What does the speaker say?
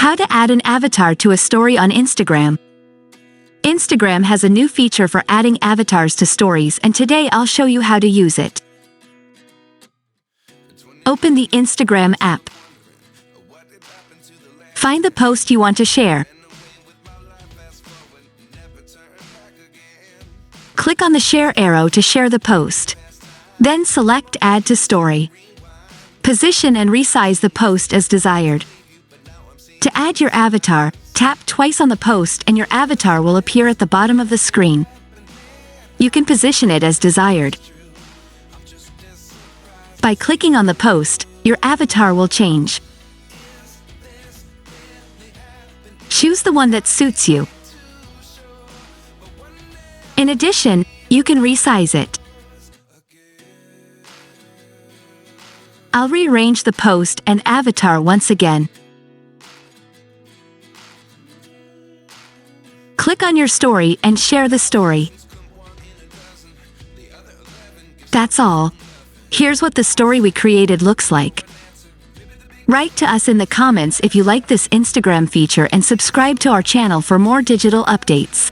How to add an avatar to a story on Instagram. Instagram has a new feature for adding avatars to stories, and today I'll show you how to use it. Open the Instagram app. Find the post you want to share. Click on the share arrow to share the post. Then select Add to Story. Position and resize the post as desired. To add your avatar, tap twice on the post and your avatar will appear at the bottom of the screen. You can position it as desired. By clicking on the post, your avatar will change. Choose the one that suits you. In addition, you can resize it. I'll rearrange the post and avatar once again. Click on your story and share the story. That's all. Here's what the story we created looks like. Write to us in the comments if you like this Instagram feature and subscribe to our channel for more digital updates.